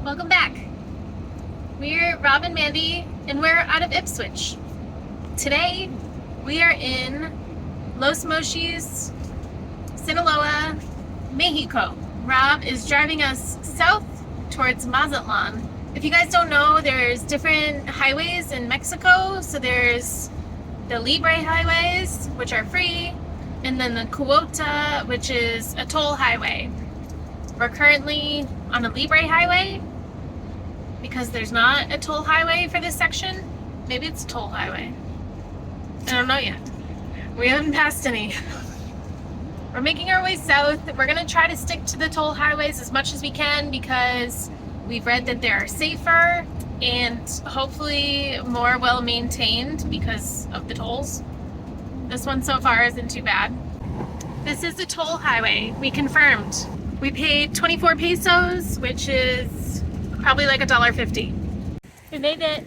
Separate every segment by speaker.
Speaker 1: Welcome back. We're Rob and Mandy, and we're out of Ipswich. Today, we are in Los Mochis, Sinaloa, Mexico. Rob is driving us south towards Mazatlan. If you guys don't know, there's different highways in Mexico. So there's the Libre highways, which are free, and then the Cuota, which is a toll highway. We're currently on a Libre highway because there's not a toll highway for this section. Maybe it's a toll highway. I don't know yet. We haven't passed any. We're making our way south. We're gonna try to stick to the toll highways as much as we can because we've read that they're safer and hopefully more well maintained because of the tolls. This one so far isn't too bad. This is the toll highway. We confirmed. We paid 24 pesos, which is probably like $1.50. We made it.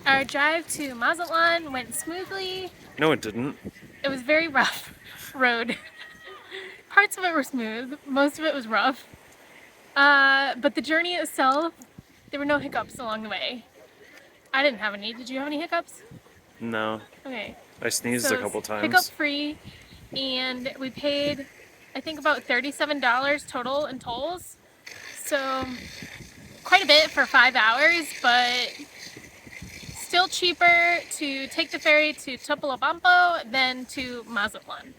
Speaker 1: Our drive to Mazatlan went smoothly.
Speaker 2: No, it didn't.
Speaker 1: It was very rough road. Parts of it were smooth. Most of it was rough. But the journey itself, there were no hiccups along the way. I didn't have any. Did you have any hiccups?
Speaker 2: No.
Speaker 1: Okay.
Speaker 2: I sneezed a couple times.
Speaker 1: Hiccup free, and we paid, I think, about $37 total in tolls. So quite a bit for 5 hours, but still cheaper to take the ferry to Topolobampo than to Mazatlan.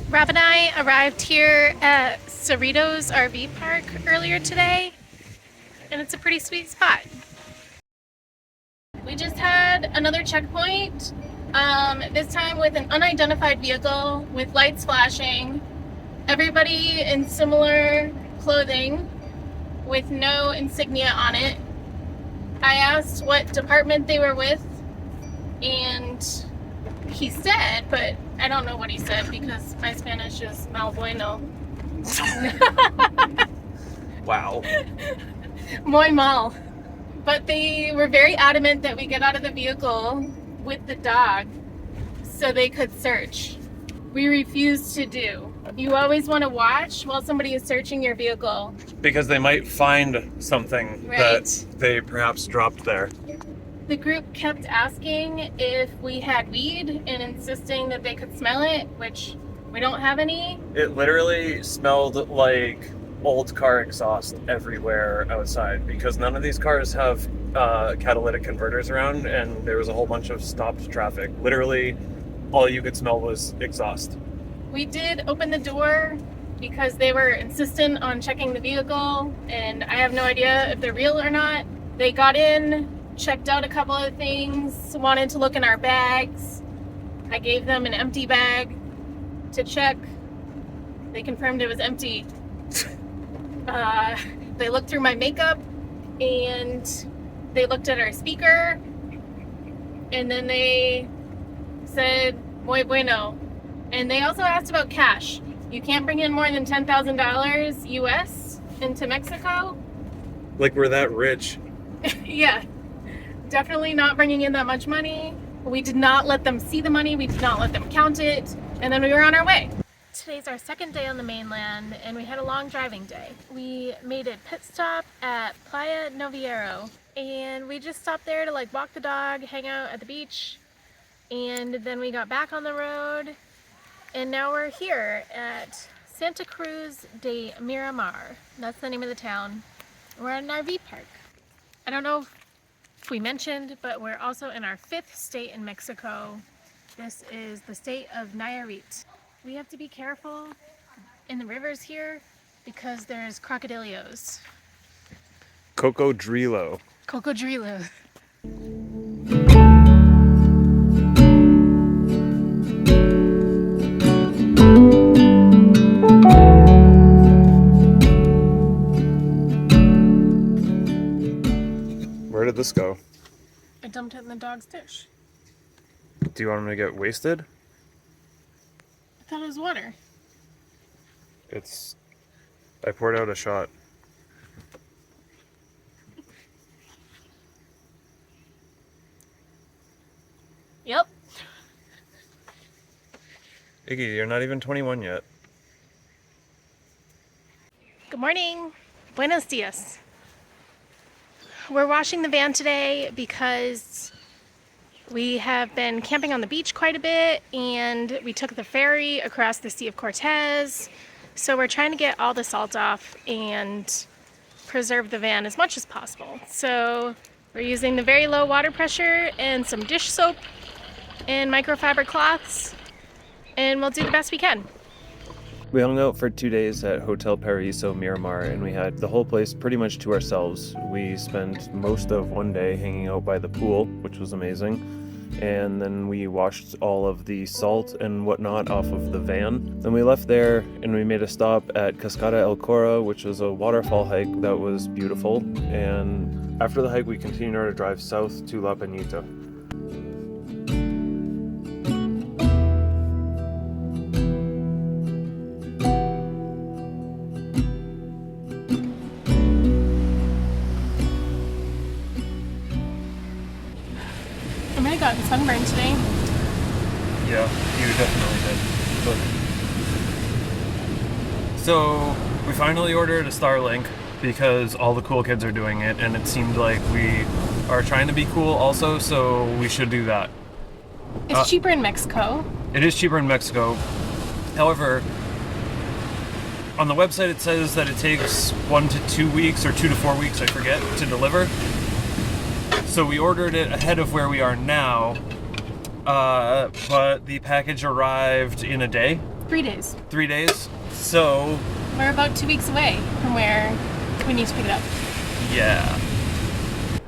Speaker 1: Rob and I arrived here at Cerritos RV Park earlier today, and it's a pretty sweet spot. We just had another checkpoint, this time with an unidentified vehicle with lights flashing, everybody in similar clothing with no insignia on it. I asked what department they were with, and he said, but I don't know what he said because my Spanish is mal bueno.
Speaker 2: Wow.
Speaker 1: Muy mal. But they were very adamant that we get out of the vehicle with the dog so they could search. We refused to do. You always want to watch while somebody is searching your vehicle.
Speaker 2: Because they might find something that they perhaps dropped there.
Speaker 1: The group kept asking if we had weed and insisting that they could smell it, which we don't have any.
Speaker 2: It literally smelled like old car exhaust everywhere outside because none of these cars have catalytic converters around, and there was a whole bunch of stopped traffic. Literally, all you could smell was exhaust.
Speaker 1: We did open the door because they were insistent on checking the vehicle, and I have no idea if they're real or not. They got in, checked out a couple of things, wanted to look in our bags. I gave them an empty bag to check. They confirmed it was empty. They looked through my makeup, and they looked at our speaker, and then they said, muy bueno. And they also asked about cash. You can't bring in more than $10,000 US into Mexico.
Speaker 2: Like we're that rich.
Speaker 1: Yeah, definitely not bringing in that much money. We did not let them see the money. We did not let them count it. And then we were on our way. Today's our second day on the mainland, and we had a long driving day. We made a pit stop at Playa Noviero, and we just stopped there to like walk the dog, hang out at the beach, and then we got back on the road, and now we're here at Santa Cruz de Miramar. That's the name of the town. We're at an RV park. I don't know if we mentioned, but we're also in our 5th state in Mexico. This is the state of Nayarit. We have to be careful in the rivers here because there's crocodilios.
Speaker 2: Cocodrilo.
Speaker 1: Cocodrilo.
Speaker 2: Where did this go?
Speaker 1: I dumped it in the dog's dish.
Speaker 2: Do you want him to get wasted?
Speaker 1: I thought it was water.
Speaker 2: I poured out a shot.
Speaker 1: Yep.
Speaker 2: Iggy, you're not even 21 yet.
Speaker 1: Good morning. Buenos dias. we're washing the van today because we have been camping on the beach quite a bit and we took the ferry across the Sea of Cortez. So we're trying to get all the salt off and preserve the van as much as possible. So we're using the very low water pressure and some dish soap and microfiber cloths, and we'll do the best we can.
Speaker 2: We hung out for 2 days at Hotel Paraíso Miramar, and we had the whole place pretty much to ourselves. We spent most of one day hanging out by the pool, which was amazing, and then we washed all of the salt and whatnot off of the van. Then we left there and we made a stop at Cascada El Cora, which was a waterfall hike that was beautiful, and after the hike we continued our drive south to La Peñita.
Speaker 1: I might have gotten sunburned today.
Speaker 2: Yeah, you definitely did. So, we finally ordered a Starlink because all the cool kids are doing it, and it seemed like we are trying to be cool also, so we should do that.
Speaker 1: It's cheaper in Mexico.
Speaker 2: It is cheaper in Mexico. However, on the website it says that it takes 1 to 2 weeks, or 2 to 4 weeks, I forget, to deliver. So we ordered it ahead of where we are now, but the package arrived in a day.
Speaker 1: 3 days.
Speaker 2: 3 days. So
Speaker 1: We're about 2 weeks away from where we need to pick it up.
Speaker 2: yeah.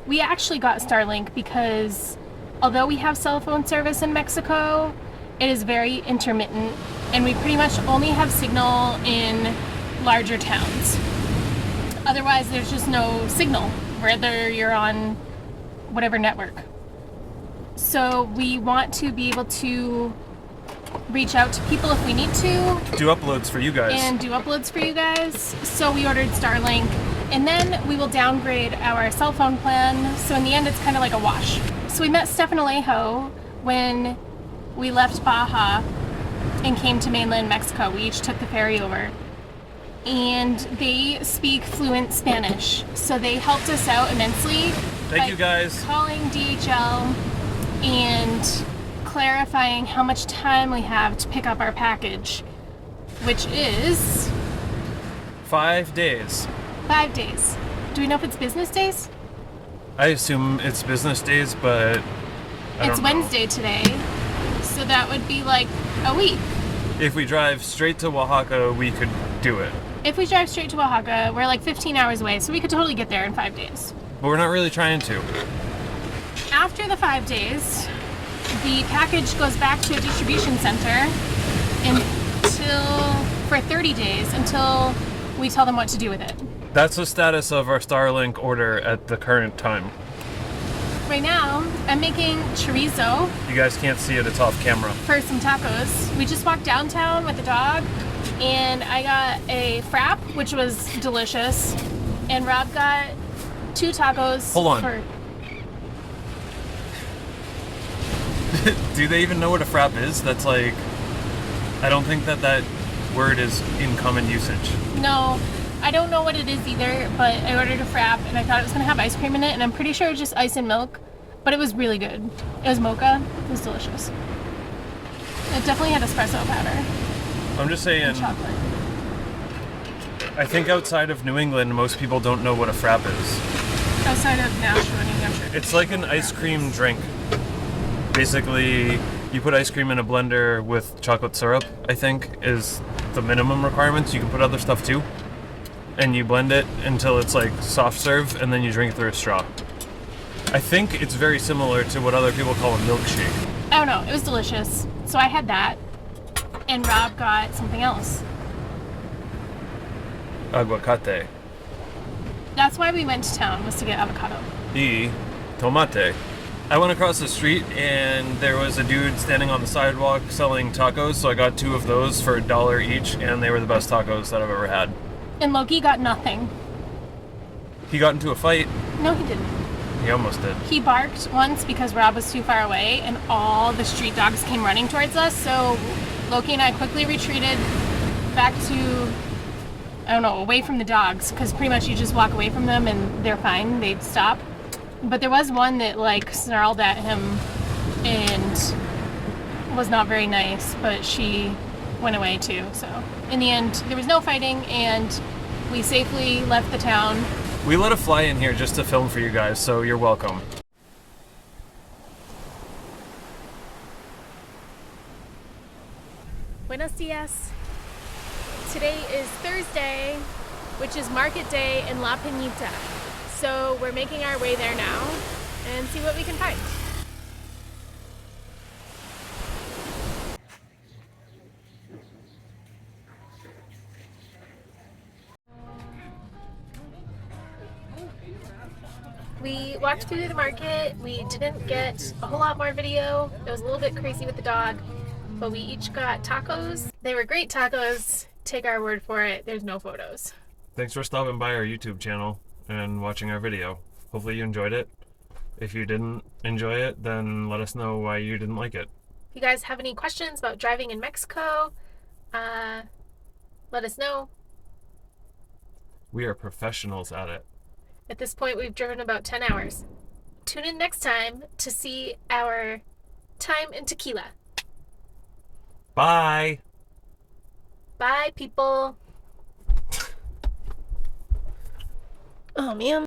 Speaker 1: We actually got Starlink because although we have cell phone service in Mexico, it is very intermittent and we pretty much only have signal in larger towns. Otherwise, there's just no signal, whether you're on whatever network. So we want to be able to reach out to people if we need to.
Speaker 2: Do uploads for you guys.
Speaker 1: And do uploads for you guys. So we ordered Starlink, and then we will downgrade our cell phone plan. So in the end, it's kind of like a wash. So we met Stefan Alejo when we left Baja and came to mainland Mexico. We each took the ferry over. And they speak fluent Spanish. So they helped us out immensely.
Speaker 2: Thank you guys.
Speaker 1: Calling DHL and clarifying how much time we have to pick up our package, which is
Speaker 2: 5 days.
Speaker 1: 5 days. Do we know if it's business days?
Speaker 2: I assume it's business days, but I
Speaker 1: It's
Speaker 2: don't know.
Speaker 1: Wednesday today, so that would be like a week.
Speaker 2: If we drive straight to Oaxaca, we could do it.
Speaker 1: If we drive straight to Oaxaca, we're like 15 hours away, so we could totally get there in 5 days.
Speaker 2: But we're not really trying to.
Speaker 1: After the 5 days, the package goes back to a distribution center for 30 days until we tell them what to do with it.
Speaker 2: That's the status of our Starlink order at the current time.
Speaker 1: Right now, I'm making chorizo
Speaker 2: You guys can't see it, it's off camera.
Speaker 1: for some tacos. We just walked downtown with the dog, and I got a frap, which was delicious, and Rob got 2 tacos.
Speaker 2: Hold on. Do they even know what a frap is? That's like, I don't think that word is in common usage.
Speaker 1: No, I don't know what it is either, but I ordered a frap, and I thought it was going to have ice cream in it, and I'm pretty sure it's just ice and milk, but it was really good. It was mocha. It was delicious. It definitely had espresso powder
Speaker 2: I'm just saying,
Speaker 1: and chocolate.
Speaker 2: I think outside of New England, most people don't know what a frap is.
Speaker 1: Outside of Nashua, New Hampshire.
Speaker 2: It's like an ice cream drink. Basically, you put ice cream in a blender with chocolate syrup, I think, is the minimum requirements. You can put other stuff too. And you blend it until it's like soft serve, and then you drink it through a straw. I think it's very similar to what other people call a milkshake.
Speaker 1: I don't know. It was delicious. So I had that, and Rob got something else.
Speaker 2: Aguacate.
Speaker 1: That's why we went to town, was to get avocado.
Speaker 2: Y tomate. I went across the street and there was a dude standing on the sidewalk selling tacos, so I got 2 of those for $1 each, and they were the best tacos that I've ever had.
Speaker 1: And Loki got nothing.
Speaker 2: He got into a fight.
Speaker 1: No, he didn't.
Speaker 2: He almost did.
Speaker 1: He barked once because Rob was too far away, and all the street dogs came running towards us, so Loki and I quickly retreated back to, I don't know, away from the dogs, because pretty much you just walk away from them and they're fine, they'd stop. But there was one that like snarled at him and was not very nice, but she went away too. So in the end, there was no fighting and we safely left the town.
Speaker 2: We let a fly in here just to film for you guys, so you're welcome.
Speaker 1: Buenos dias. Today is Thursday, which is market day in La Peñita. So we're making our way there now and see what we can find. We walked through the market. We didn't get a whole lot more video. It was a little bit crazy with the dog, but we each got tacos. They were great tacos. Take our word for it. There's no photos.
Speaker 2: Thanks for stopping by our YouTube channel and watching our video. Hopefully you enjoyed it. If you didn't enjoy it, then let us know why you didn't like it.
Speaker 1: If you guys have any questions about driving in Mexico, let us know.
Speaker 2: We are professionals at it.
Speaker 1: At this point, we've driven about 10 hours. Tune in next time to see our time in tequila.
Speaker 2: Bye!
Speaker 1: Bye, people. Oh, man.